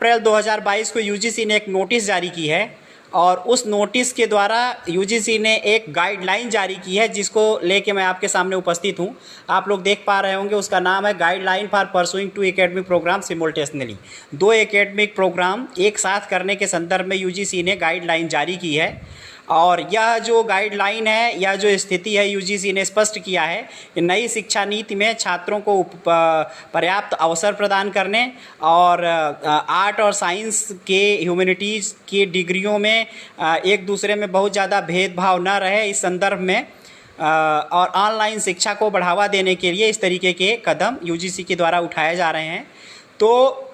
अप्रैल 2022 को यूजीसी ने एक नोटिस जारी की है और उस नोटिस के द्वारा यूजीसी ने एक गाइडलाइन जारी की है जिसको लेके मैं आपके सामने उपस्थित हूँ। आप लोग देख पा रहे होंगे, उसका नाम है guideline for pursuing 2 academic programme simultaneously. 2 academic programme एक साथ करने के संदर्भ में यूजीसी ने गाइडलाइन जारी की है। और यह जो गाइडलाइन है, यह जो स्थिति है, यूजीसी ने स्पष्ट किया है कि नई शिक्षा नीति में छात्रों को पर्याप्त अवसर प्रदान करने और आर्ट और साइंस के, ह्यूमैनिटीज़ की डिग्रियों में एक दूसरे में बहुत ज़्यादा भेदभाव न रहे, इस संदर्भ में और ऑनलाइन शिक्षा को बढ़ावा देने के लिए इस तरीके के कदम यूजीसी के द्वारा उठाए जा रहे हैं। तो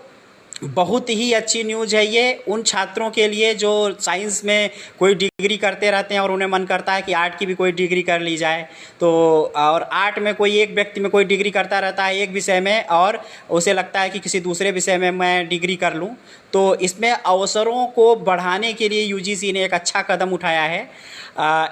बहुत ही अच्छी न्यूज़ है ये उन छात्रों के लिए जो साइंस में कोई डिग्री करते रहते हैं और उन्हें मन करता है कि आर्ट की भी कोई डिग्री कर ली जाए। तो और आर्ट में कोई एक व्यक्ति में कोई डिग्री करता रहता है एक विषय में और उसे लगता है कि किसी दूसरे विषय में मैं डिग्री कर लूँ, तो इसमें अवसरों को बढ़ाने के लिए यूजीसी ने एक अच्छा कदम उठाया है।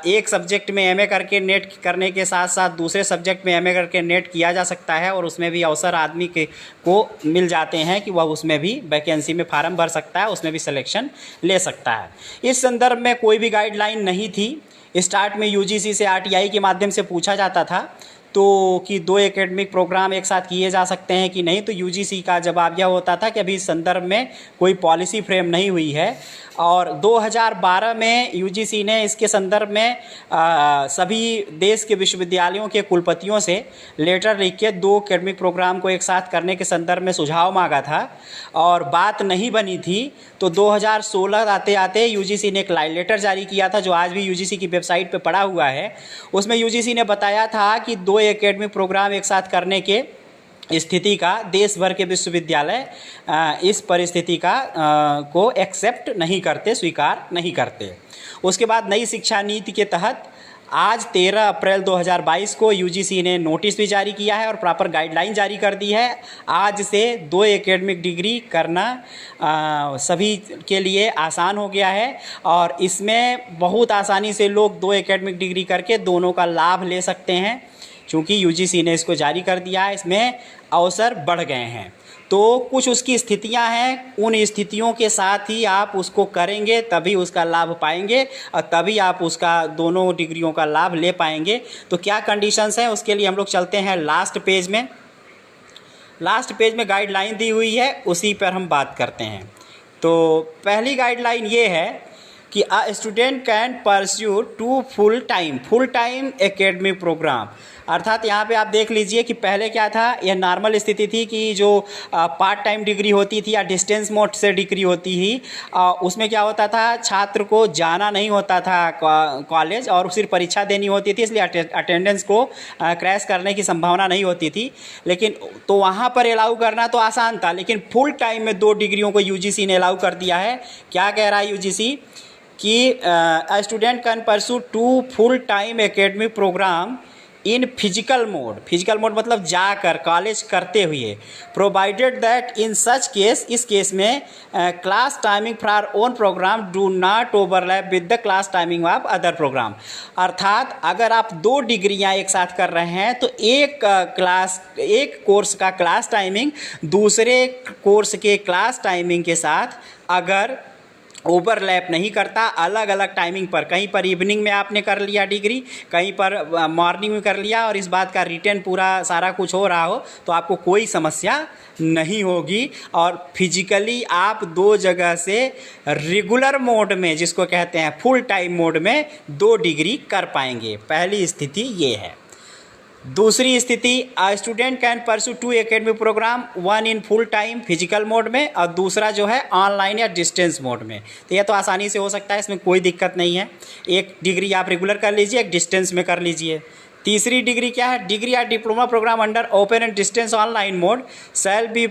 एक सब्जेक्ट में एमए करके नेट करने के साथ साथ दूसरे सब्जेक्ट में एमए करके नेट किया जा सकता है और उसमें भी अवसर आदमी को मिल जाते हैं कि वह उसमें भी वैकेंसी में फार्म भर सकता है, उसमें भी सिलेक्शन ले सकता है। इस संदर्भ में कोई भी गाइडलाइन नहीं थी। स्टार्ट में यूजीसी से आरटीआई के माध्यम से पूछा जाता था तो कि 2 एकेडमिक प्रोग्राम एक साथ किए जा सकते हैं कि नहीं, तो यूजीसी का जवाब यह होता था कि अभी इस संदर्भ में कोई पॉलिसी फ्रेम नहीं हुई है। और 2012 में यूजीसी ने इसके संदर्भ में सभी देश के विश्वविद्यालयों के कुलपतियों से लेटर लिख के 2 एकेडमिक प्रोग्राम को एक साथ करने के संदर्भ में सुझाव मांगा था और बात नहीं बनी थी। तो 2016 आते आते यूजीसी ने एक लेटर जारी किया था जो आज भी यूजीसी की वेबसाइट पे पड़ा हुआ है। उसमें यूजीसी ने बताया था कि 2 एकेडमिक प्रोग्राम एक साथ करने के स्थिति का देश भर के विश्वविद्यालय इस परिस्थिति का को एक्सेप्ट नहीं करते, स्वीकार नहीं करते। उसके बाद नई शिक्षा नीति के तहत आज 13 अप्रैल 2022 को यूजीसी ने नोटिस भी जारी किया है और प्रॉपर गाइडलाइन जारी कर दी है। आज से 2 एकेडमिक डिग्री करना सभी के लिए आसान हो गया है और इसमें बहुत आसानी से लोग 2 एकेडमिक डिग्री करके दोनों का लाभ ले सकते हैं। चूँकि यूजीसी ने इसको जारी कर दिया है, इसमें अवसर बढ़ गए हैं। तो कुछ उसकी स्थितियां हैं, उन स्थितियों के साथ ही आप उसको करेंगे तभी उसका लाभ पाएंगे और तभी आप उसका दोनों डिग्रियों का लाभ ले पाएंगे। तो क्या कंडीशंस हैं, उसके लिए हम लोग चलते हैं लास्ट पेज में। लास्ट पेज में गाइडलाइन दी हुई है, उसी पर हम बात करते हैं। तो पहली गाइडलाइन ये है कि a student can pursue 2 full time academic programme. अर्थात यहाँ पे आप देख लीजिए कि पहले क्या था, यह नॉर्मल स्थिति थी कि जो पार्ट टाइम डिग्री होती थी या डिस्टेंस मोड से डिग्री होती ही, उसमें क्या होता था, छात्र को जाना नहीं होता था कॉलेज और सिर्फ परीक्षा देनी होती थी, इसलिए अटेंडेंस को क्रैश करने की संभावना नहीं होती थी। लेकिन तो वहाँ पर अलाउ करना तो आसान था, लेकिन फुल टाइम में 2 डिग्रियों को यूजीसी ने अलाउ कर दिया है। क्या कह रहा है यूजीसी कि a student can pursue 2 full time academic programme in physical mode मतलब जाकर कॉलेज करते हुए, provided that in such case, इस केस में class timing for own programme do not overlap with the class timing of other programme. अर्थात अगर आप 2 डिग्रियां एक साथ कर रहे हैं तो एक कोर्स का क्लास टाइमिंग दूसरे कोर्स के क्लास टाइमिंग के साथ अगर ओवरलैप नहीं करता, अलग अलग टाइमिंग पर, कहीं पर इवनिंग में आपने कर लिया डिग्री, कहीं पर मॉर्निंग में कर लिया और इस बात का रिटर्न पूरा सारा कुछ हो रहा हो, तो आपको कोई समस्या नहीं होगी और फिजिकली आप 2 जगह से रेगुलर मोड में, जिसको कहते हैं फुल टाइम मोड में, 2 डिग्री कर पाएंगे। पहली स्थिति ये है। दूसरी स्थिति, a student can pursue 2 academic programme, 1 in full time physical mode में और दूसरा जो है ऑनलाइन या डिस्टेंस मोड में। तो यह तो आसानी से हो सकता है, इसमें कोई दिक्कत नहीं है। एक डिग्री आप रेगुलर कर लीजिए, एक डिस्टेंस में कर लीजिए। तीसरी डिग्री क्या है, डिग्री या diploma programme under open and distance online mode shall be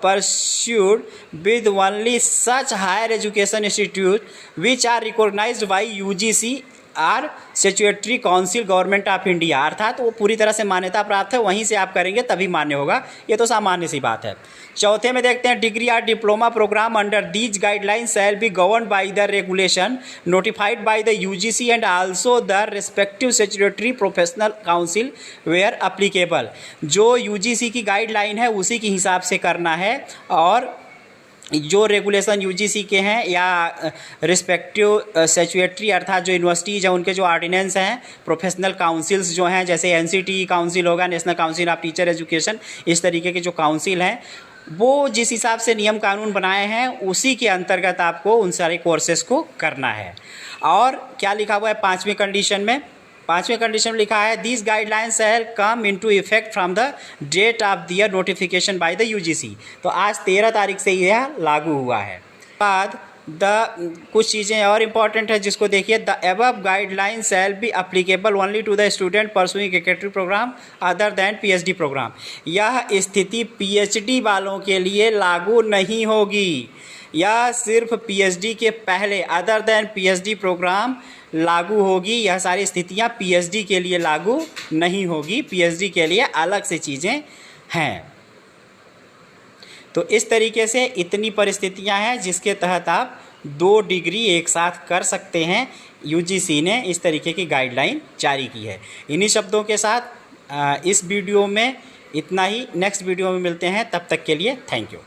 pursued with only such higher education institute which are recognized by UGC or statutory council government of India. अर्थात वो पूरी तरह से मान्यता प्राप्त है, वहीं से आप करेंगे तभी मान्य होगा। ये तो सामान्य सी बात है। चौथे में देखते हैं, डिग्री और diploma programme under these guidelines shall be govern by the regulation notified by the UGC and also the respective statutory professional council where applicable. जो यूजीसी की गाइडलाइन है उसी के हिसाब से करना है और जो रेगुलेशन यूजीसी के हैं या रिस्पेक्टिव स्टैट्यूटरी अर्थात जो यूनिवर्सिटीज़ हैं उनके जो ऑर्डिनेंस हैं, प्रोफेशनल काउंसिल्स जो हैं, जैसे एनसीटी काउंसिल होगा, national council of teacher education, इस तरीके के जो काउंसिल हैं वो जिस हिसाब से नियम कानून बनाए हैं उसी के अंतर्गत आपको उन सारे कोर्सेज़ को करना है। और क्या लिखा हुआ है 5वें कंडीशन में? 5वें कंडीशन में लिखा है this guidelines shall come into effect from the date of their notification by the UGC. तो आज 13 तारीख से यह लागू हुआ है। बाद कुछ चीज़ें और इम्पॉर्टेंट है जिसको देखिए, the above guideline shall be applicable only to the student pursuing academic program other than PhD program. यह स्थिति पीएचडी वालों के लिए लागू नहीं होगी, यह सिर्फ पीएचडी के पहले अदर दैन पीएचडी प्रोग्राम लागू होगी। यह सारी स्थितियां पीएचडी के लिए लागू नहीं होगी, पीएचडी के लिए अलग से चीज़ें हैं। तो इस तरीके से इतनी परिस्थितियां हैं जिसके तहत आप 2 डिग्री एक साथ कर सकते हैं। यूजीसी ने इस तरीके की गाइडलाइन जारी की है। इन्हीं शब्दों के साथ इस वीडियो में इतना ही। नेक्स्ट वीडियो में मिलते हैं, तब तक के लिए थैंक यू।